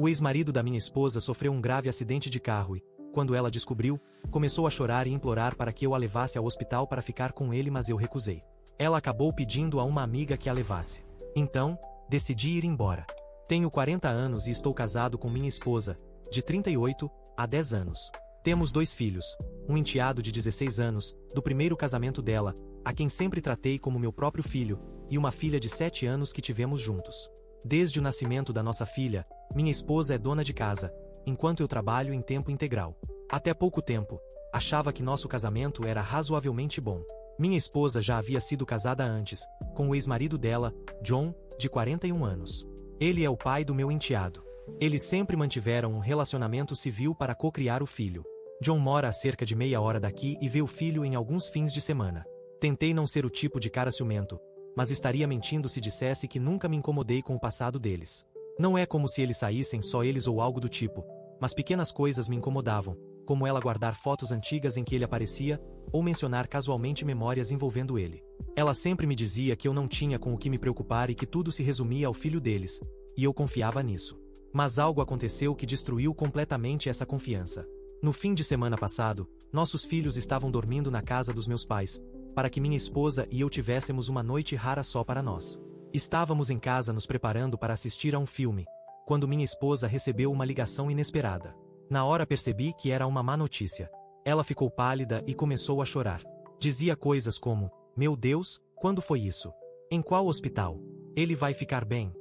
O ex-marido da minha esposa sofreu um grave acidente de carro e, quando ela descobriu, começou a chorar e implorar para que eu a levasse ao hospital para ficar com ele, mas eu recusei. Ela acabou pedindo a uma amiga que a levasse. Então, decidi ir embora. Tenho 40 anos e estou casado com minha esposa, de 38, há 10 anos. Temos 2 filhos, um enteado de 16 anos, do primeiro casamento dela, a quem sempre tratei como meu próprio filho, e uma filha de 7 anos que tivemos juntos. Desde o nascimento da nossa filha, minha esposa é dona de casa, enquanto eu trabalho em tempo integral. Até pouco tempo, achava que nosso casamento era razoavelmente bom. Minha esposa já havia sido casada antes, com o ex-marido dela, John, de 41 anos. Ele é o pai do meu enteado. Eles sempre mantiveram um relacionamento civil para cocriar o filho. John mora a cerca de meia hora daqui e vê o filho em alguns fins de semana. Tentei não ser o tipo de cara ciumento, mas estaria mentindo se dissesse que nunca me incomodei com o passado deles. Não é como se eles saíssem só eles ou algo do tipo, mas pequenas coisas me incomodavam, como ela guardar fotos antigas em que ele aparecia, ou mencionar casualmente memórias envolvendo ele. Ela sempre me dizia que eu não tinha com o que me preocupar e que tudo se resumia ao filho deles, e eu confiava nisso. Mas algo aconteceu que destruiu completamente essa confiança. No fim de semana passado, nossos filhos estavam dormindo na casa dos meus pais, para que minha esposa e eu tivéssemos uma noite rara só para nós. Estávamos em casa nos preparando para assistir a um filme, quando minha esposa recebeu uma ligação inesperada. Na hora percebi que era uma má notícia. Ela ficou pálida e começou a chorar. Dizia coisas como: "Meu Deus, quando foi isso? Em qual hospital? Ele vai ficar bem?"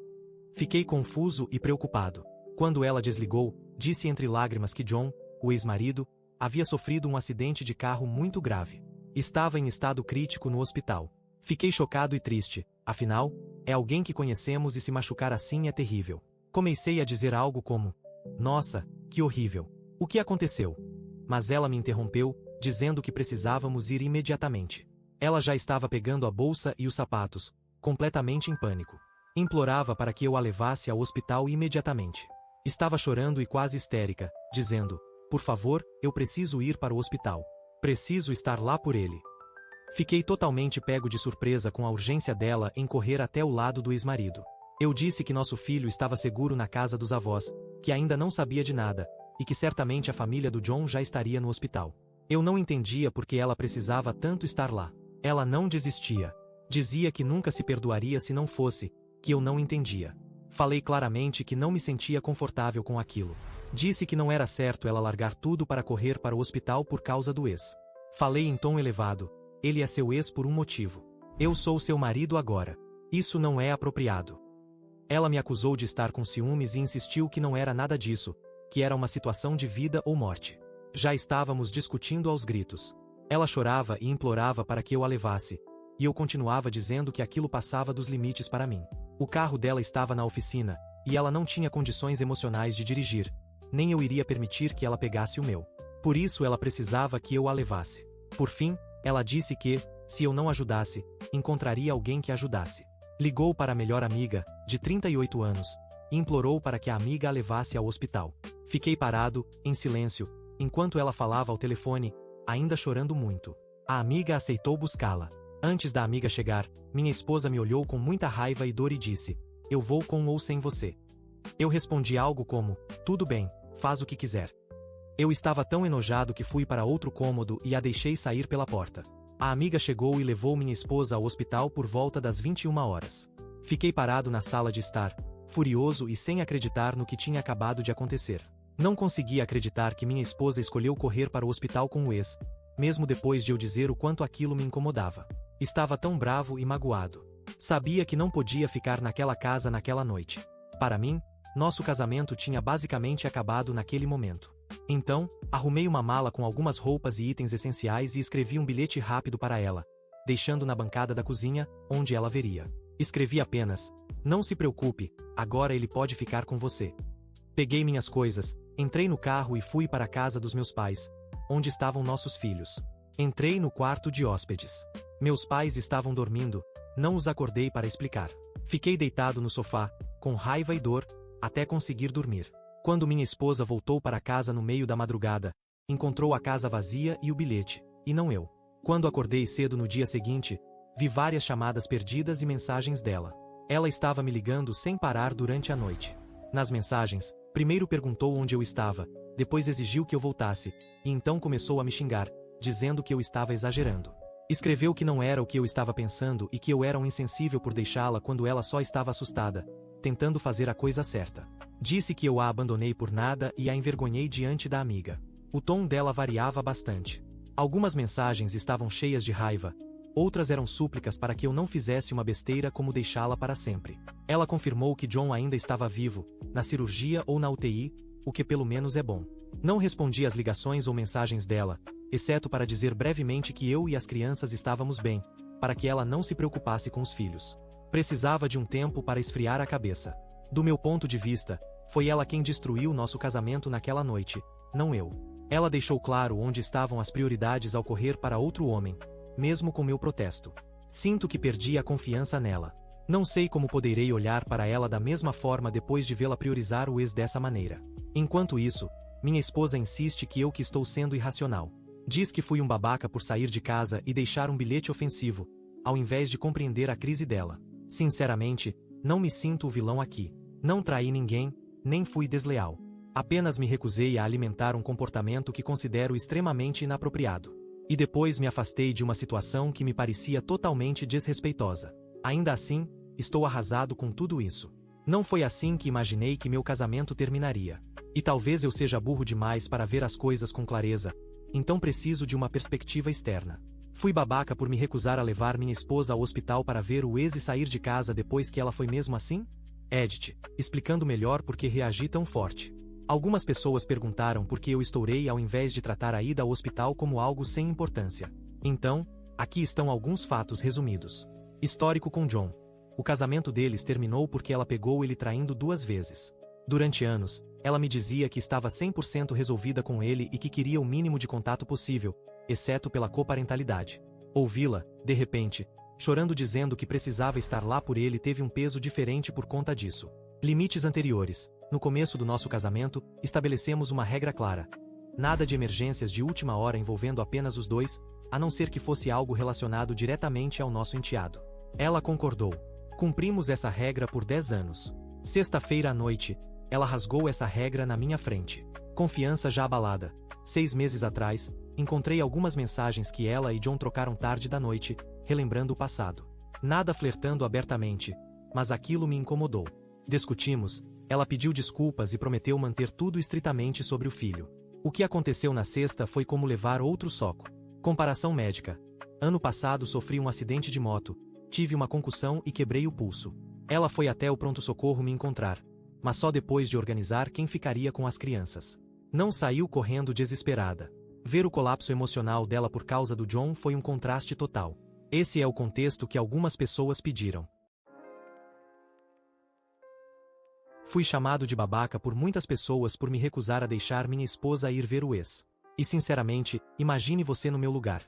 Fiquei confuso e preocupado. Quando ela desligou, disse entre lágrimas que John, o ex-marido, havia sofrido um acidente de carro muito grave. Estava em estado crítico no hospital. Fiquei chocado e triste, afinal, é alguém que conhecemos e se machucar assim é terrível. Comecei a dizer algo como: "Nossa, que horrível. O que aconteceu?" Mas ela me interrompeu, dizendo que precisávamos ir imediatamente. Ela já estava pegando a bolsa e os sapatos, completamente em pânico. Implorava para que eu a levasse ao hospital imediatamente. Estava chorando e quase histérica, dizendo: "Por favor, eu preciso ir para o hospital. Preciso estar lá por ele." Fiquei totalmente pego de surpresa com a urgência dela em correr até o lado do ex-marido. Eu disse que nosso filho estava seguro na casa dos avós, que ainda não sabia de nada, e que certamente a família do John já estaria no hospital. Eu não entendia por que ela precisava tanto estar lá. Ela não desistia. Dizia que nunca se perdoaria se não fosse, que eu não entendia. Falei claramente que não me sentia confortável com aquilo. Disse que não era certo ela largar tudo para correr para o hospital por causa do ex. Falei em tom elevado: "Ele é seu ex por um motivo. Eu sou seu marido agora. Isso não é apropriado." Ela me acusou de estar com ciúmes e insistiu que não era nada disso, que era uma situação de vida ou morte. Já estávamos discutindo aos gritos. Ela chorava e implorava para que eu a levasse, e eu continuava dizendo que aquilo passava dos limites para mim. O carro dela estava na oficina, e ela não tinha condições emocionais de dirigir, nem eu iria permitir que ela pegasse o meu. Por isso ela precisava que eu a levasse. Por fim, ela disse que, se eu não ajudasse, encontraria alguém que ajudasse. Ligou para a melhor amiga, de 38 anos, e implorou para que a amiga a levasse ao hospital. Fiquei parado, em silêncio, enquanto ela falava ao telefone, ainda chorando muito. A amiga aceitou buscá-la. Antes da amiga chegar, minha esposa me olhou com muita raiva e dor e disse: "Eu vou com ou sem você." Eu respondi algo como: "Tudo bem, faz o que quiser." Eu estava tão enojado que fui para outro cômodo e a deixei sair pela porta. A amiga chegou e levou minha esposa ao hospital por volta das 21 horas. Fiquei parado na sala de estar, furioso e sem acreditar no que tinha acabado de acontecer. Não conseguia acreditar que minha esposa escolheu correr para o hospital com o ex, mesmo depois de eu dizer o quanto aquilo me incomodava. Estava tão bravo e magoado. Sabia que não podia ficar naquela casa naquela noite. Para mim, nosso casamento tinha basicamente acabado naquele momento. Então, arrumei uma mala com algumas roupas e itens essenciais e escrevi um bilhete rápido para ela, deixando na bancada da cozinha, onde ela veria. Escrevi apenas: "Não se preocupe, agora ele pode ficar com você." Peguei minhas coisas, entrei no carro e fui para a casa dos meus pais, onde estavam nossos filhos. Entrei no quarto de hóspedes. Meus pais estavam dormindo, não os acordei para explicar. Fiquei deitado no sofá, com raiva e dor, até conseguir dormir. Quando minha esposa voltou para casa no meio da madrugada, encontrou a casa vazia e o bilhete, e não eu. Quando acordei cedo no dia seguinte, vi várias chamadas perdidas e mensagens dela. Ela estava me ligando sem parar durante a noite. Nas mensagens, Primeiro perguntou onde eu estava, depois exigiu que eu voltasse, e então começou a me xingar, dizendo que eu estava exagerando. Escreveu que não era o que eu estava pensando e que eu era um insensível por deixá-la quando ela só estava assustada, tentando fazer a coisa certa. Disse que eu a abandonei por nada e a envergonhei diante da amiga. O tom dela variava bastante. Algumas mensagens estavam cheias de raiva, outras eram súplicas para que eu não fizesse uma besteira como deixá-la para sempre. Ela confirmou que John ainda estava vivo, na cirurgia ou na UTI, o que pelo menos é bom. Não respondi às ligações ou mensagens dela, exceto para dizer brevemente que eu e as crianças estávamos bem, para que ela não se preocupasse com os filhos. Precisava de um tempo para esfriar a cabeça. Do meu ponto de vista, foi ela quem destruiu nosso casamento naquela noite, não eu. Ela deixou claro onde estavam as prioridades ao correr para outro homem, mesmo com meu protesto. Sinto que perdi a confiança nela. Não sei como poderei olhar para ela da mesma forma depois de vê-la priorizar o ex dessa maneira. Enquanto isso, minha esposa insiste que estou sendo irracional. Diz que fui um babaca por sair de casa e deixar um bilhete ofensivo, ao invés de compreender a crise dela. Sinceramente, não me sinto o vilão aqui. Não traí ninguém, nem fui desleal. Apenas me recusei a alimentar um comportamento que considero extremamente inapropriado. E depois me afastei de uma situação que me parecia totalmente desrespeitosa. Ainda assim, estou arrasado com tudo isso. Não foi assim que imaginei que meu casamento terminaria. E talvez eu seja burro demais para ver as coisas com clareza, então preciso de uma perspectiva externa. Fui babaca por me recusar a levar minha esposa ao hospital para ver o ex e sair de casa depois que ela foi mesmo assim? Edit, explicando melhor por que reagi tão forte. Algumas pessoas perguntaram por que eu estourei ao invés de tratar a ida ao hospital como algo sem importância. Então, aqui estão alguns fatos resumidos. Histórico com John. O casamento deles terminou porque ela pegou ele traindo 2 vezes. Durante anos, ela me dizia que estava 100% resolvida com ele e que queria o mínimo de contato possível, exceto pela coparentalidade. Ouvi-la, de repente, chorando dizendo que precisava estar lá por ele teve um peso diferente por conta disso. Limites anteriores. No começo do nosso casamento, estabelecemos uma regra clara. Nada de emergências de última hora envolvendo apenas os dois, a não ser que fosse algo relacionado diretamente ao nosso enteado. Ela concordou. Cumprimos essa regra por 10 anos. Sexta-feira à noite, ela rasgou essa regra na minha frente. Confiança já abalada. 6 meses atrás, encontrei algumas mensagens que ela e John trocaram tarde da noite, relembrando o passado. Nada flertando abertamente, mas aquilo me incomodou. Discutimos, ela pediu desculpas e prometeu manter tudo estritamente sobre o filho. O que aconteceu na sexta foi como levar outro soco. Comparação médica. Ano passado sofri um acidente de moto, tive uma concussão e quebrei o pulso. Ela foi até o pronto-socorro me encontrar, mas só depois de organizar quem ficaria com as crianças. Não saiu correndo desesperada. Ver o colapso emocional dela por causa do John foi um contraste total. Esse é o contexto que algumas pessoas pediram. Fui chamado de babaca por muitas pessoas por me recusar a deixar minha esposa ir ver o ex. E sinceramente, imagine você no meu lugar.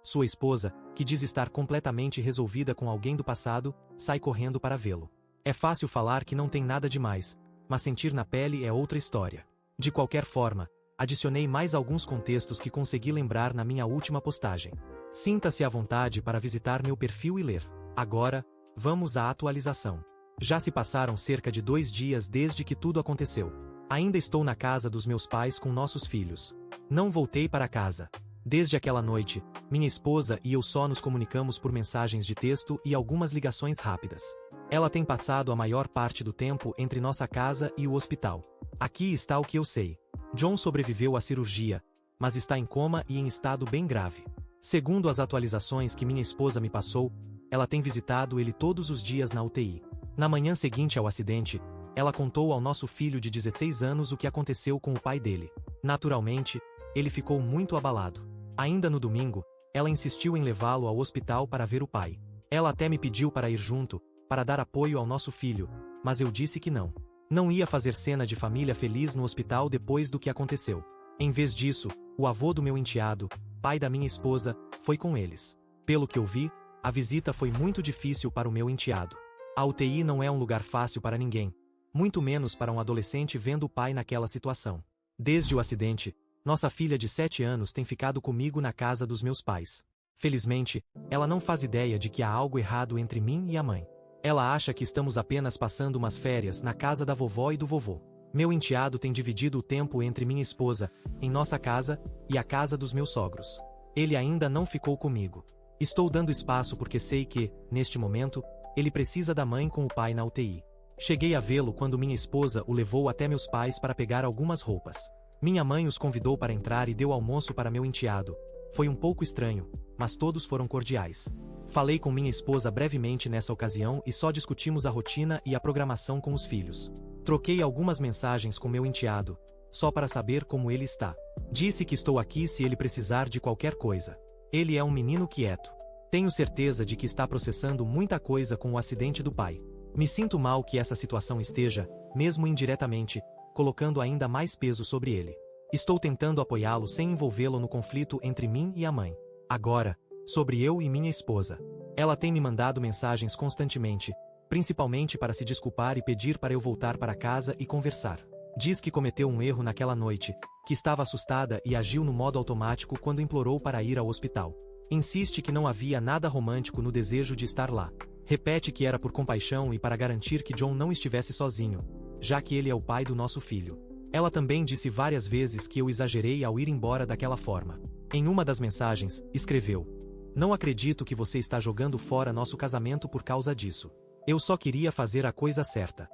Sua esposa, que diz estar completamente resolvida com alguém do passado, sai correndo para vê-lo. É fácil falar que não tem nada demais, mas sentir na pele é outra história. De qualquer forma, adicionei mais alguns contextos que consegui lembrar na minha última postagem. Sinta-se à vontade para visitar meu perfil e ler. Agora, vamos à atualização. Já se passaram cerca de 2 dias desde que tudo aconteceu. Ainda estou na casa dos meus pais com nossos filhos. Não voltei para casa. Desde aquela noite, minha esposa e eu só nos comunicamos por mensagens de texto e algumas ligações rápidas. Ela tem passado a maior parte do tempo entre nossa casa e o hospital. Aqui está o que eu sei. John sobreviveu à cirurgia, mas está em coma e em estado bem grave. Segundo as atualizações que minha esposa me passou, ela tem visitado ele todos os dias na UTI. Na manhã seguinte ao acidente, ela contou ao nosso filho de 16 anos o que aconteceu com o pai dele. Naturalmente, ele ficou muito abalado. Ainda no domingo, ela insistiu em levá-lo ao hospital para ver o pai. Ela até me pediu para ir junto, para dar apoio ao nosso filho, mas eu disse que não. Não ia fazer cena de família feliz no hospital depois do que aconteceu. Em vez disso, o avô do meu enteado, pai da minha esposa, foi com eles. Pelo que eu vi, a visita foi muito difícil para o meu enteado. A UTI não é um lugar fácil para ninguém, muito menos para um adolescente vendo o pai naquela situação. Desde o acidente, nossa filha de 7 anos tem ficado comigo na casa dos meus pais. Felizmente, ela não faz ideia de que há algo errado entre mim e a mãe. Ela acha que estamos apenas passando umas férias na casa da vovó e do vovô. Meu enteado tem dividido o tempo entre minha esposa, em nossa casa, e a casa dos meus sogros. Ele ainda não ficou comigo. Estou dando espaço porque sei que, neste momento, ele precisa da mãe com o pai na UTI. Cheguei a vê-lo quando minha esposa o levou até meus pais para pegar algumas roupas. Minha mãe os convidou para entrar e deu almoço para meu enteado. Foi um pouco estranho, mas todos foram cordiais. Falei com minha esposa brevemente nessa ocasião e só discutimos a rotina e a programação com os filhos. Troquei algumas mensagens com meu enteado, só para saber como ele está. Disse que estou aqui se ele precisar de qualquer coisa. Ele é um menino quieto. Tenho certeza de que está processando muita coisa com o acidente do pai. Me sinto mal que essa situação esteja, mesmo indiretamente, colocando ainda mais peso sobre ele. Estou tentando apoiá-lo sem envolvê-lo no conflito entre mim e a mãe. Agora, sobre eu e minha esposa. Ela tem me mandado mensagens constantemente, principalmente para se desculpar e pedir para eu voltar para casa e conversar. Diz que cometeu um erro naquela noite, que estava assustada e agiu no modo automático quando implorou para ir ao hospital. Insiste que não havia nada romântico no desejo de estar lá. Repete que era por compaixão e para garantir que John não estivesse sozinho, já que ele é o pai do nosso filho. Ela também disse várias vezes que eu exagerei ao ir embora daquela forma. Em uma das mensagens, escreveu: "Não acredito que você está jogando fora nosso casamento por causa disso. Eu só queria fazer a coisa certa."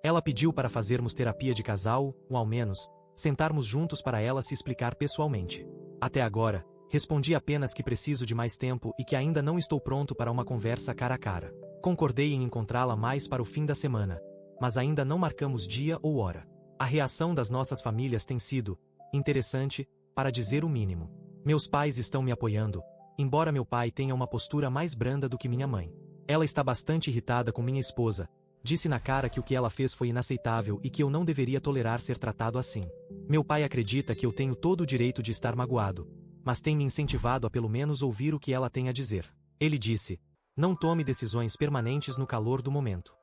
Ela pediu para fazermos terapia de casal, ou ao menos, sentarmos juntos para ela se explicar pessoalmente. Até agora, respondi apenas que preciso de mais tempo e que ainda não estou pronto para uma conversa cara a cara. Concordei em encontrá-la mais para o fim da semana, mas ainda não marcamos dia ou hora. A reação das nossas famílias tem sido interessante, para dizer o mínimo. Meus pais estão me apoiando, embora meu pai tenha uma postura mais branda do que minha mãe. Ela está bastante irritada com minha esposa. Disse na cara que o que ela fez foi inaceitável e que eu não deveria tolerar ser tratado assim. Meu pai acredita que eu tenho todo o direito de estar magoado, mas tem me incentivado a pelo menos ouvir o que ela tem a dizer. Ele disse: "Não tome decisões permanentes no calor do momento."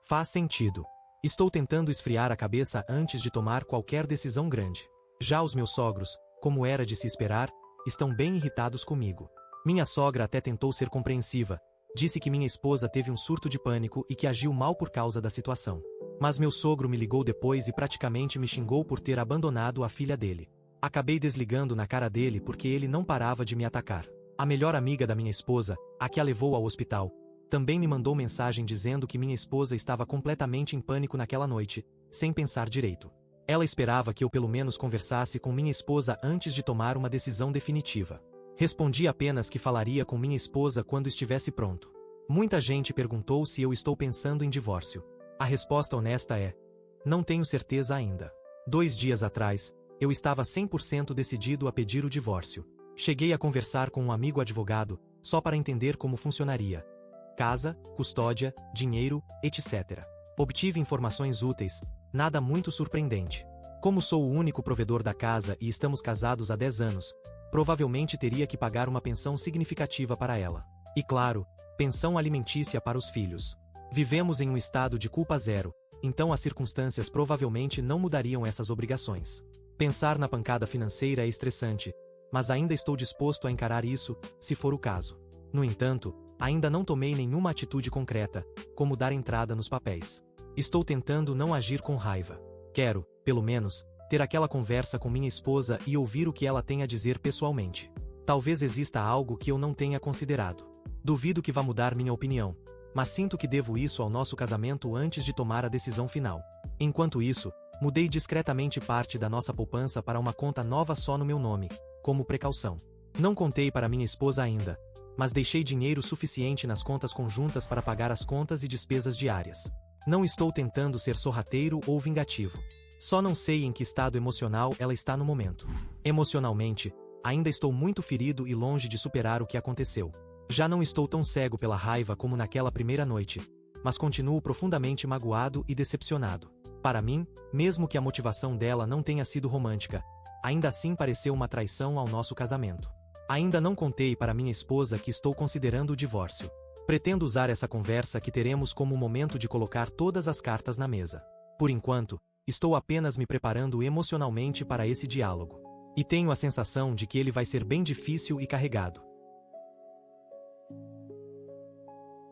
Faz sentido. Estou tentando esfriar a cabeça antes de tomar qualquer decisão grande. Já os meus sogros, como era de se esperar, estão bem irritados comigo. Minha sogra até tentou ser compreensiva. Disse que minha esposa teve um surto de pânico e que agiu mal por causa da situação. Mas meu sogro me ligou depois e praticamente me xingou por ter abandonado a filha dele. Acabei desligando na cara dele porque ele não parava de me atacar. A melhor amiga da minha esposa, a que a levou ao hospital, também me mandou mensagem dizendo que minha esposa estava completamente em pânico naquela noite, sem pensar direito. Ela esperava que eu pelo menos conversasse com minha esposa antes de tomar uma decisão definitiva. Respondi apenas que falaria com minha esposa quando estivesse pronto. Muita gente perguntou se eu estou pensando em divórcio. A resposta honesta é: não tenho certeza ainda. 2 dias atrás, eu estava 100% decidido a pedir o divórcio. Cheguei a conversar com um amigo advogado, só para entender como funcionaria. Casa, custódia, dinheiro, etc. Obtive informações úteis, nada muito surpreendente. Como sou o único provedor da casa e estamos casados há 10 anos, provavelmente teria que pagar uma pensão significativa para ela. E claro, pensão alimentícia para os filhos. Vivemos em um estado de culpa zero, então as circunstâncias provavelmente não mudariam essas obrigações. Pensar na pancada financeira é estressante, mas ainda estou disposto a encarar isso, se for o caso. No entanto, ainda não tomei nenhuma atitude concreta, como dar entrada nos papéis. Estou tentando não agir com raiva. Quero, pelo menos, ter aquela conversa com minha esposa e ouvir o que ela tem a dizer pessoalmente. Talvez exista algo que eu não tenha considerado. Duvido que vá mudar minha opinião, mas sinto que devo isso ao nosso casamento antes de tomar a decisão final. Enquanto isso, mudei discretamente parte da nossa poupança para uma conta nova só no meu nome, como precaução. Não contei para minha esposa ainda, mas deixei dinheiro suficiente nas contas conjuntas para pagar as contas e despesas diárias. Não estou tentando ser sorrateiro ou vingativo. Só não sei em que estado emocional ela está no momento. Emocionalmente, ainda estou muito ferido e longe de superar o que aconteceu. Já não estou tão cego pela raiva como naquela primeira noite, mas continuo profundamente magoado e decepcionado. Para mim, mesmo que a motivação dela não tenha sido romântica, ainda assim pareceu uma traição ao nosso casamento. Ainda não contei para minha esposa que estou considerando o divórcio. Pretendo usar essa conversa que teremos como o momento de colocar todas as cartas na mesa. Por enquanto, estou apenas me preparando emocionalmente para esse diálogo. E tenho a sensação de que ele vai ser bem difícil e carregado.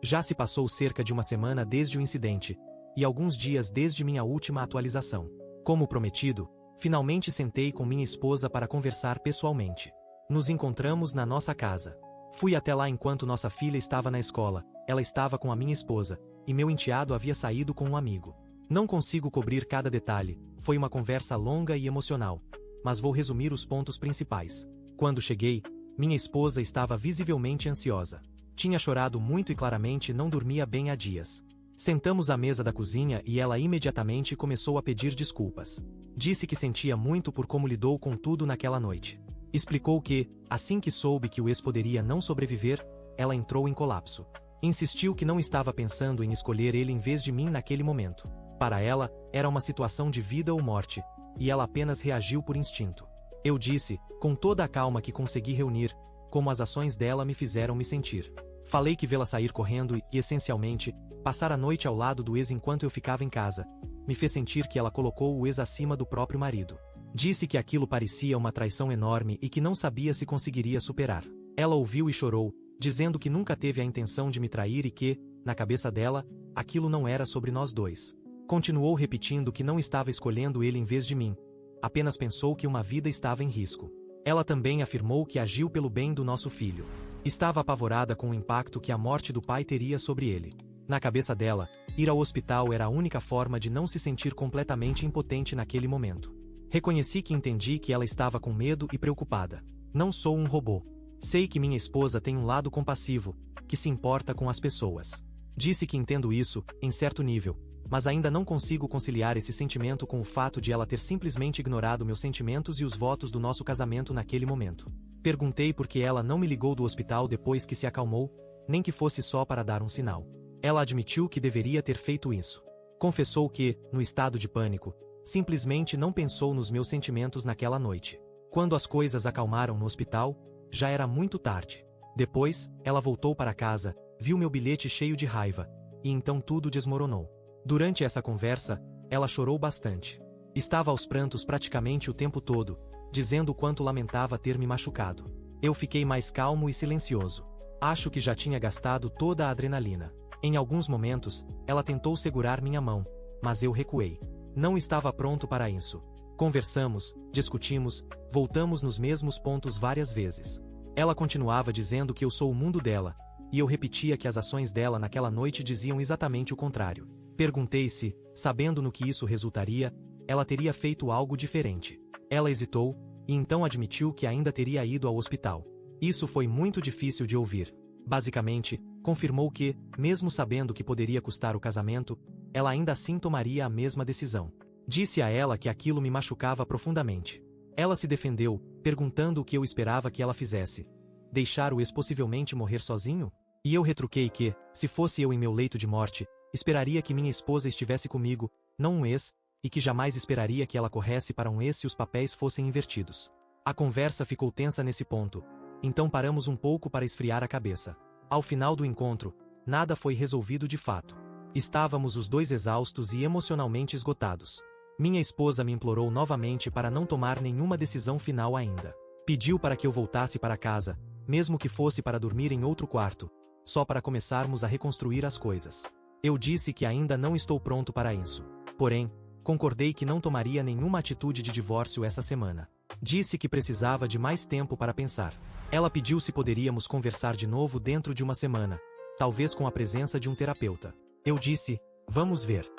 Já se passou cerca de uma semana desde o incidente, e alguns dias desde minha última atualização. Como prometido, finalmente sentei com minha esposa para conversar pessoalmente. Nos encontramos na nossa casa. Fui até lá enquanto nossa filha estava na escola, ela estava com a minha esposa, e meu enteado havia saído com um amigo. Não consigo cobrir cada detalhe, foi uma conversa longa e emocional, mas vou resumir os pontos principais. Quando cheguei, minha esposa estava visivelmente ansiosa. Tinha chorado muito e claramente não dormia bem há dias. Sentamos à mesa da cozinha e ela imediatamente começou a pedir desculpas. Disse que sentia muito por como lidou com tudo naquela noite. Explicou que, assim que soube que o ex poderia não sobreviver, ela entrou em colapso. Insistiu que não estava pensando em escolher ele em vez de mim naquele momento. Para ela, era uma situação de vida ou morte, e ela apenas reagiu por instinto. Eu disse, com toda a calma que consegui reunir, como as ações dela me fizeram me sentir. Falei que vê-la sair correndo e, essencialmente, passar a noite ao lado do ex enquanto eu ficava em casa, me fez sentir que ela colocou o ex acima do próprio marido. Disse que aquilo parecia uma traição enorme e que não sabia se conseguiria superar. Ela ouviu e chorou, dizendo que nunca teve a intenção de me trair e que, na cabeça dela, aquilo não era sobre nós dois. Continuou repetindo que não estava escolhendo ele em vez de mim. Apenas pensou que uma vida estava em risco. Ela também afirmou que agiu pelo bem do nosso filho. Estava apavorada com o impacto que a morte do pai teria sobre ele. Na cabeça dela, ir ao hospital era a única forma de não se sentir completamente impotente naquele momento. Reconheci que entendi que ela estava com medo e preocupada. Não sou um robô. Sei que minha esposa tem um lado compassivo, que se importa com as pessoas. Disse que entendo isso, em certo nível, mas ainda não consigo conciliar esse sentimento com o fato de ela ter simplesmente ignorado meus sentimentos e os votos do nosso casamento naquele momento. Perguntei por que ela não me ligou do hospital depois que se acalmou, nem que fosse só para dar um sinal. Ela admitiu que deveria ter feito isso. Confessou que, no estado de pânico, simplesmente não pensou nos meus sentimentos naquela noite. Quando as coisas acalmaram no hospital, já era muito tarde. Depois, ela voltou para casa, viu meu bilhete cheio de raiva, e então tudo desmoronou. Durante essa conversa, ela chorou bastante. Estava aos prantos praticamente o tempo todo, dizendo o quanto lamentava ter me machucado. Eu fiquei mais calmo e silencioso. Acho que já tinha gastado toda a adrenalina. Em alguns momentos, ela tentou segurar minha mão, mas eu recuei. Não estava pronto para isso. Conversamos, discutimos, voltamos nos mesmos pontos várias vezes. Ela continuava dizendo que eu sou o mundo dela, e eu repetia que as ações dela naquela noite diziam exatamente o contrário. Perguntei se, sabendo no que isso resultaria, ela teria feito algo diferente. Ela hesitou, e então admitiu que ainda teria ido ao hospital. Isso foi muito difícil de ouvir. Basicamente, confirmou que, mesmo sabendo que poderia custar o casamento, ela ainda assim tomaria a mesma decisão. Disse a ela que aquilo me machucava profundamente. Ela se defendeu, perguntando o que eu esperava que ela fizesse. Deixar o ex possivelmente morrer sozinho? E eu retruquei que, se fosse eu em meu leito de morte, esperaria que minha esposa estivesse comigo, não um ex, e que jamais esperaria que ela corresse para um ex se os papéis fossem invertidos. A conversa ficou tensa nesse ponto, então paramos um pouco para esfriar a cabeça. Ao final do encontro, nada foi resolvido de fato. Estávamos os dois exaustos e emocionalmente esgotados. Minha esposa me implorou novamente para não tomar nenhuma decisão final ainda. Pediu para que eu voltasse para casa, mesmo que fosse para dormir em outro quarto, só para começarmos a reconstruir as coisas. Eu disse que ainda não estou pronto para isso. Porém, concordei que não tomaria nenhuma atitude de divórcio essa semana. Disse que precisava de mais tempo para pensar. Ela pediu se poderíamos conversar de novo dentro de uma semana, talvez com a presença de um terapeuta. Eu disse, vamos ver.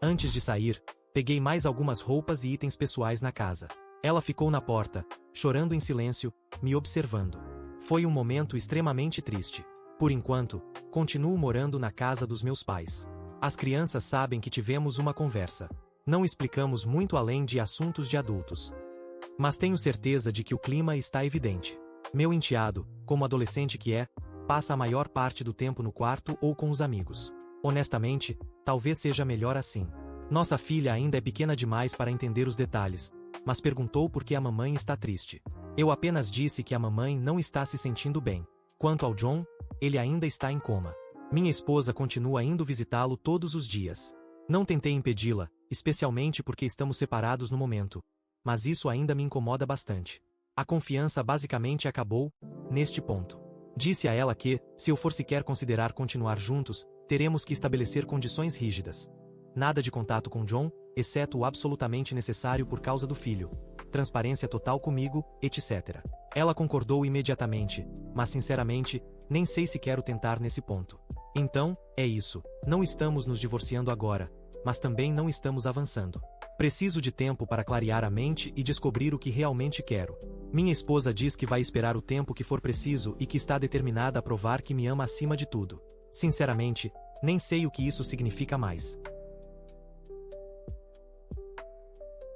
Antes de sair, peguei mais algumas roupas e itens pessoais na casa. Ela ficou na porta, chorando em silêncio, me observando. Foi um momento extremamente triste. Por enquanto, continuo morando na casa dos meus pais. As crianças sabem que tivemos uma conversa. Não explicamos muito além de assuntos de adultos. Mas tenho certeza de que o clima está evidente. Meu enteado, como adolescente que é, passa a maior parte do tempo no quarto ou com os amigos. Honestamente, talvez seja melhor assim. Nossa filha ainda é pequena demais para entender os detalhes, mas perguntou por que a mamãe está triste. Eu apenas disse que a mamãe não está se sentindo bem. Quanto ao John, ele ainda está em coma. Minha esposa continua indo visitá-lo todos os dias. Não tentei impedi-la, especialmente porque estamos separados no momento, mas isso ainda me incomoda bastante. A confiança basicamente acabou, neste ponto. Disse a ela que, se eu for sequer considerar continuar juntos, teremos que estabelecer condições rígidas. Nada de contato com John, exceto o absolutamente necessário por causa do filho. Transparência total comigo, etc. Ela concordou imediatamente, mas sinceramente, nem sei se quero tentar nesse ponto. Então, é isso. Não estamos nos divorciando agora, mas também não estamos avançando. Preciso de tempo para clarear a mente e descobrir o que realmente quero. Minha esposa diz que vai esperar o tempo que for preciso e que está determinada a provar que me ama acima de tudo. Sinceramente, nem sei o que isso significa mais.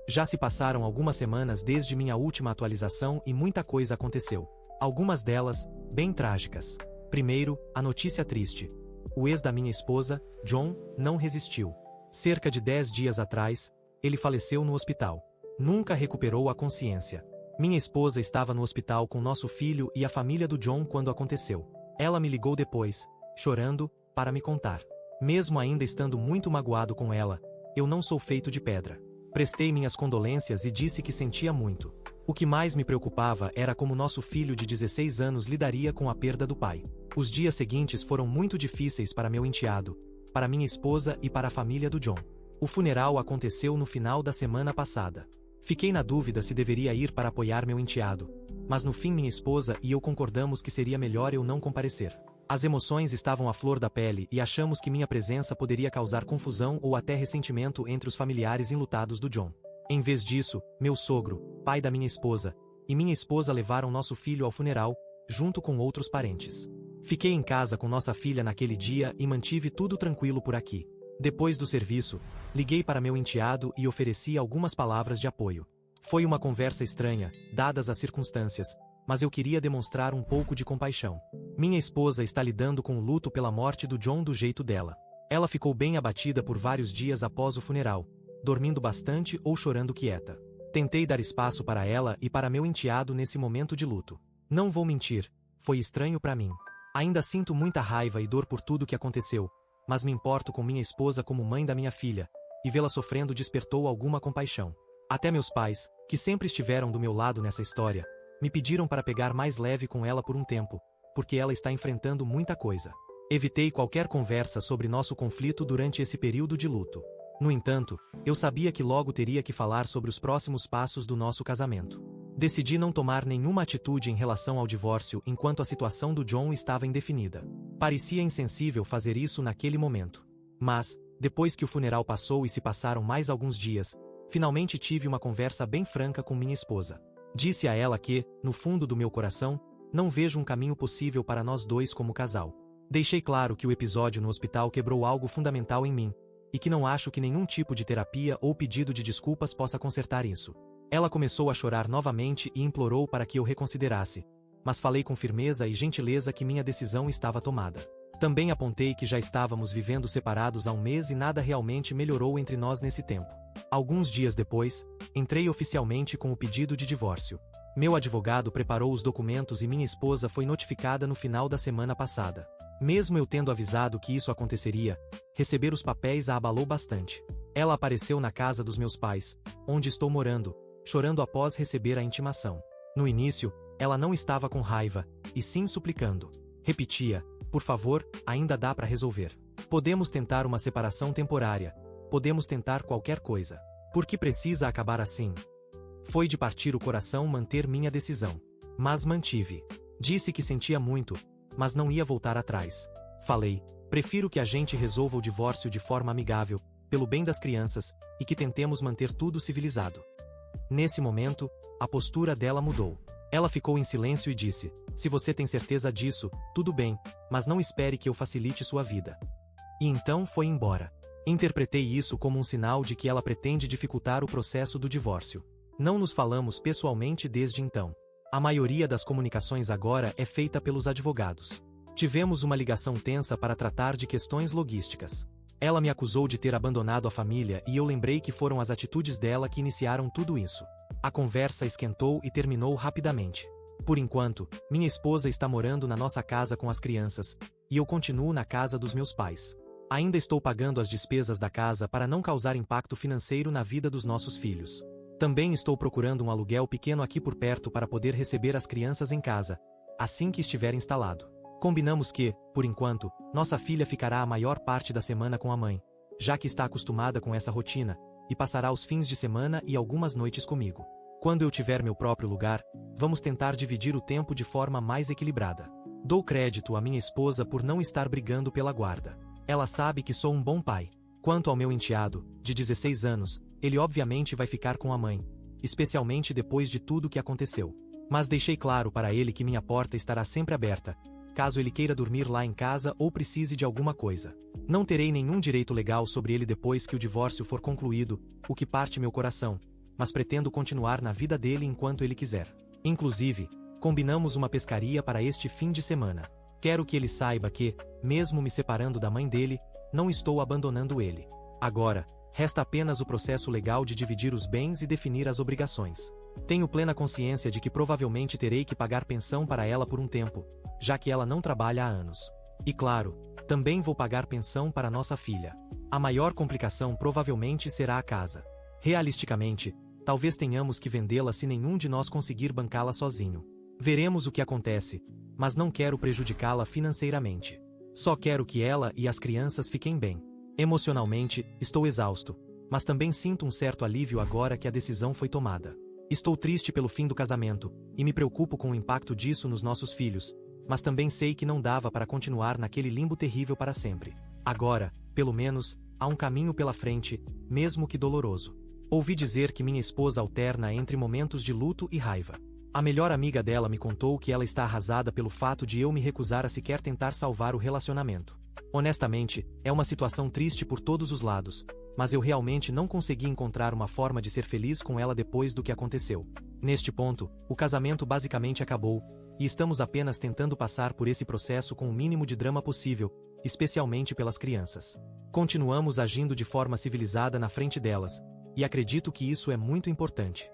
Já se passaram algumas semanas desde minha última atualização e muita coisa aconteceu. Algumas delas, bem trágicas. Primeiro, a notícia triste. O ex da minha esposa, John, não resistiu. Cerca de 10 dias atrás, ele faleceu no hospital. Nunca recuperou a consciência. Minha esposa estava no hospital com nosso filho e a família do John quando aconteceu. Ela me ligou depois, chorando, para me contar. Mesmo ainda estando muito magoado com ela, eu não sou feito de pedra. Prestei minhas condolências e disse que sentia muito. O que mais me preocupava era como nosso filho de 16 anos lidaria com a perda do pai. Os dias seguintes foram muito difíceis para meu enteado, para minha esposa e para a família do John. O funeral aconteceu no final da semana passada. Fiquei na dúvida se deveria ir para apoiar meu enteado, mas no fim minha esposa e eu concordamos que seria melhor eu não comparecer. As emoções estavam à flor da pele e achamos que minha presença poderia causar confusão ou até ressentimento entre os familiares enlutados do John. Em vez disso, meu sogro, pai da minha esposa, e minha esposa levaram nosso filho ao funeral, junto com outros parentes. Fiquei em casa com nossa filha naquele dia e mantive tudo tranquilo por aqui. Depois do serviço, liguei para meu enteado e ofereci algumas palavras de apoio. Foi uma conversa estranha, dadas as circunstâncias, mas eu queria demonstrar um pouco de compaixão. Minha esposa está lidando com o luto pela morte do John do jeito dela. Ela ficou bem abatida por vários dias após o funeral, dormindo bastante ou chorando quieta. Tentei dar espaço para ela e para meu enteado nesse momento de luto. Não vou mentir, foi estranho para mim. Ainda sinto muita raiva e dor por tudo que aconteceu, mas me importo com minha esposa como mãe da minha filha, e vê-la sofrendo despertou alguma compaixão. Até meus pais, que sempre estiveram do meu lado nessa história, me pediram para pegar mais leve com ela por um tempo, porque ela está enfrentando muita coisa. Evitei qualquer conversa sobre nosso conflito durante esse período de luto. No entanto, eu sabia que logo teria que falar sobre os próximos passos do nosso casamento. Decidi não tomar nenhuma atitude em relação ao divórcio enquanto a situação do John estava indefinida. Parecia insensível fazer isso naquele momento. Mas, depois que o funeral passou e se passaram mais alguns dias, finalmente tive uma conversa bem franca com minha esposa. Disse a ela que, no fundo do meu coração, não vejo um caminho possível para nós dois como casal. Deixei claro que o episódio no hospital quebrou algo fundamental em mim, e que não acho que nenhum tipo de terapia ou pedido de desculpas possa consertar isso. Ela começou a chorar novamente e implorou para que eu reconsiderasse, mas falei com firmeza e gentileza que minha decisão estava tomada. Também apontei que já estávamos vivendo separados há um mês e nada realmente melhorou entre nós nesse tempo. Alguns dias depois, entrei oficialmente com o pedido de divórcio. Meu advogado preparou os documentos e minha esposa foi notificada no final da semana passada. Mesmo eu tendo avisado que isso aconteceria, receber os papéis a abalou bastante. Ela apareceu na casa dos meus pais, onde estou morando, chorando após receber a intimação. No início, ela não estava com raiva, e sim suplicando. Repetia: por favor, ainda dá para resolver. Podemos tentar uma separação temporária. Podemos tentar qualquer coisa. Por que precisa acabar assim? Foi de partir o coração manter minha decisão. Mas mantive. Disse que sentia muito, mas não ia voltar atrás. Falei: prefiro que a gente resolva o divórcio de forma amigável, pelo bem das crianças, e que tentemos manter tudo civilizado. Nesse momento, a postura dela mudou. Ela ficou em silêncio e disse: se você tem certeza disso, tudo bem, mas não espere que eu facilite sua vida. E então foi embora. Interpretei isso como um sinal de que ela pretende dificultar o processo do divórcio. Não nos falamos pessoalmente desde então. A maioria das comunicações agora é feita pelos advogados. Tivemos uma ligação tensa para tratar de questões logísticas. Ela me acusou de ter abandonado a família e eu lembrei que foram as atitudes dela que iniciaram tudo isso. A conversa esquentou e terminou rapidamente. Por enquanto, minha esposa está morando na nossa casa com as crianças, e eu continuo na casa dos meus pais. Ainda estou pagando as despesas da casa para não causar impacto financeiro na vida dos nossos filhos. Também estou procurando um aluguel pequeno aqui por perto para poder receber as crianças em casa, assim que estiver instalado. Combinamos que, por enquanto, nossa filha ficará a maior parte da semana com a mãe, já que está acostumada com essa rotina, e passará os fins de semana e algumas noites comigo. Quando eu tiver meu próprio lugar, vamos tentar dividir o tempo de forma mais equilibrada. Dou crédito à minha esposa por não estar brigando pela guarda. Ela sabe que sou um bom pai. Quanto ao meu enteado, de 16 anos, ele obviamente vai ficar com a mãe, especialmente depois de tudo que aconteceu. Mas deixei claro para ele que minha porta estará sempre aberta, caso ele queira dormir lá em casa ou precise de alguma coisa. Não terei nenhum direito legal sobre ele depois que o divórcio for concluído, o que parte meu coração, mas pretendo continuar na vida dele enquanto ele quiser. Inclusive, combinamos uma pescaria para este fim de semana. Quero que ele saiba que, mesmo me separando da mãe dele, não estou abandonando ele. Agora, resta apenas o processo legal de dividir os bens e definir as obrigações. Tenho plena consciência de que provavelmente terei que pagar pensão para ela por um tempo, já que ela não trabalha há anos. E claro, também vou pagar pensão para nossa filha. A maior complicação provavelmente será a casa. Realisticamente, talvez tenhamos que vendê-la se nenhum de nós conseguir bancá-la sozinho. Veremos o que acontece, mas não quero prejudicá-la financeiramente. Só quero que ela e as crianças fiquem bem. Emocionalmente, estou exausto, mas também sinto um certo alívio agora que a decisão foi tomada. Estou triste pelo fim do casamento, e me preocupo com o impacto disso nos nossos filhos, mas também sei que não dava para continuar naquele limbo terrível para sempre. Agora, pelo menos, há um caminho pela frente, mesmo que doloroso. Ouvi dizer que minha esposa alterna entre momentos de luto e raiva. A melhor amiga dela me contou que ela está arrasada pelo fato de eu me recusar a sequer tentar salvar o relacionamento. Honestamente, é uma situação triste por todos os lados, mas eu realmente não consegui encontrar uma forma de ser feliz com ela depois do que aconteceu. Neste ponto, o casamento basicamente acabou, e estamos apenas tentando passar por esse processo com o mínimo de drama possível, especialmente pelas crianças. Continuamos agindo de forma civilizada na frente delas, e acredito que isso é muito importante.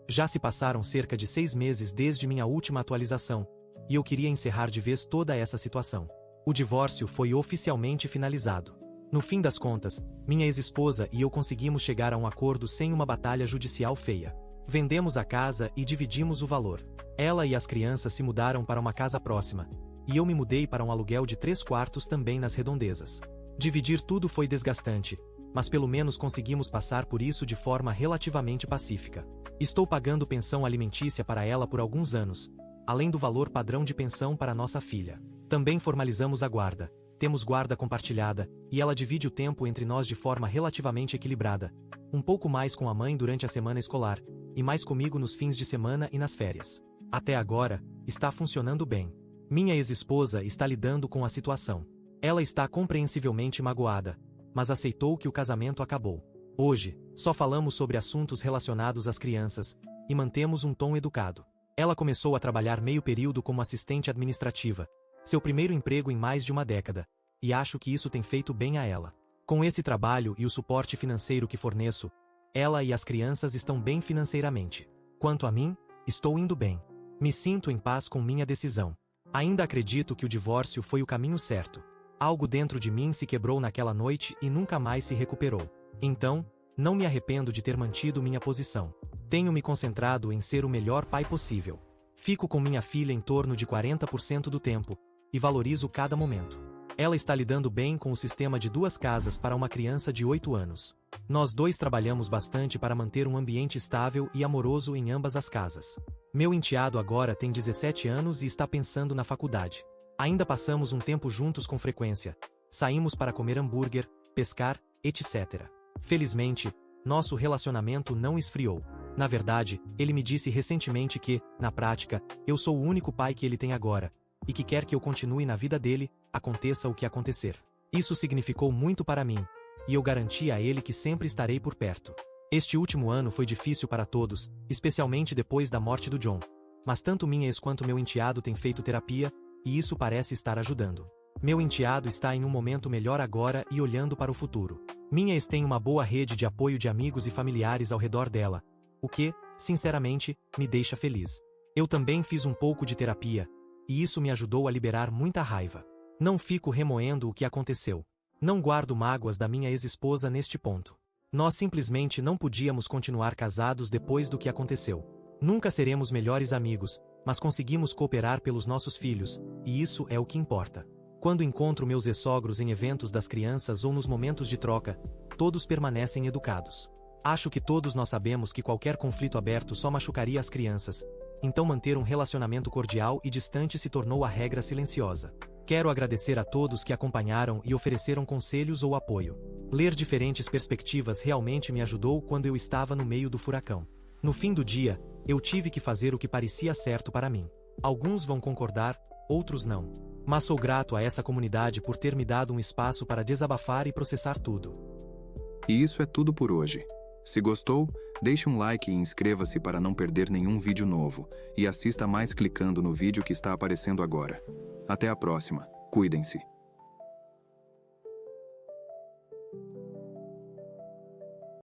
Já se passaram cerca de 6 meses desde minha última atualização, e eu queria encerrar de vez toda essa situação. O divórcio foi oficialmente finalizado. No fim das contas, minha ex-esposa e eu conseguimos chegar a um acordo sem uma batalha judicial feia. Vendemos a casa e dividimos o valor. Ela e as crianças se mudaram para uma casa próxima, e eu me mudei para um aluguel de 3 quartos também nas redondezas. Dividir tudo foi desgastante, mas pelo menos conseguimos passar por isso de forma relativamente pacífica. Estou pagando pensão alimentícia para ela por alguns anos, além do valor padrão de pensão para nossa filha. Também formalizamos a guarda. Temos guarda compartilhada, e ela divide o tempo entre nós de forma relativamente equilibrada. Um pouco mais com a mãe durante a semana escolar, e mais comigo nos fins de semana e nas férias. Até agora, está funcionando bem. Minha ex-esposa está lidando com a situação. Ela está compreensivelmente magoada, mas aceitou que o casamento acabou. Hoje, só falamos sobre assuntos relacionados às crianças, e mantemos um tom educado. Ela começou a trabalhar meio período como assistente administrativa, seu primeiro emprego em mais de uma década, e acho que isso tem feito bem a ela. Com esse trabalho e o suporte financeiro que forneço, ela e as crianças estão bem financeiramente. Quanto a mim, estou indo bem. Me sinto em paz com minha decisão. Ainda acredito que o divórcio foi o caminho certo. Algo dentro de mim se quebrou naquela noite e nunca mais se recuperou. Então, não me arrependo de ter mantido minha posição. Tenho me concentrado em ser o melhor pai possível. Fico com minha filha em torno de 40% do tempo, e valorizo cada momento. Ela está lidando bem com o sistema de 2 casas para uma criança de 8 anos. Nós dois trabalhamos bastante para manter um ambiente estável e amoroso em ambas as casas. Meu enteado agora tem 17 anos e está pensando na faculdade. Ainda passamos um tempo juntos com frequência. Saímos para comer hambúrguer, pescar, etc. Felizmente, nosso relacionamento não esfriou. Na verdade, ele me disse recentemente que, na prática, eu sou o único pai que ele tem agora, e que quer que eu continue na vida dele, aconteça o que acontecer. Isso significou muito para mim, e eu garanti a ele que sempre estarei por perto. Este último ano foi difícil para todos, especialmente depois da morte do John. Mas tanto minha ex quanto meu enteado têm feito terapia, e isso parece estar ajudando. Meu enteado está em um momento melhor agora e olhando para o futuro. Minha ex tem uma boa rede de apoio de amigos e familiares ao redor dela, o que, sinceramente, me deixa feliz. Eu também fiz um pouco de terapia, e isso me ajudou a liberar muita raiva. Não fico remoendo o que aconteceu. Não guardo mágoas da minha ex-esposa neste ponto. Nós simplesmente não podíamos continuar casados depois do que aconteceu. Nunca seremos melhores amigos, mas conseguimos cooperar pelos nossos filhos, e isso é o que importa. Quando encontro meus ex-sogros em eventos das crianças ou nos momentos de troca, todos permanecem educados. Acho que todos nós sabemos que qualquer conflito aberto só machucaria as crianças, então manter um relacionamento cordial e distante se tornou a regra silenciosa. Quero agradecer a todos que acompanharam e ofereceram conselhos ou apoio. Ler diferentes perspectivas realmente me ajudou quando eu estava no meio do furacão. No fim do dia, eu tive que fazer o que parecia certo para mim. Alguns vão concordar, outros não. Mas sou grato a essa comunidade por ter me dado um espaço para desabafar e processar tudo. E isso é tudo por hoje. Se gostou, deixe um like e inscreva-se para não perder nenhum vídeo novo, e assista mais clicando no vídeo que está aparecendo agora. Até a próxima. Cuidem-se.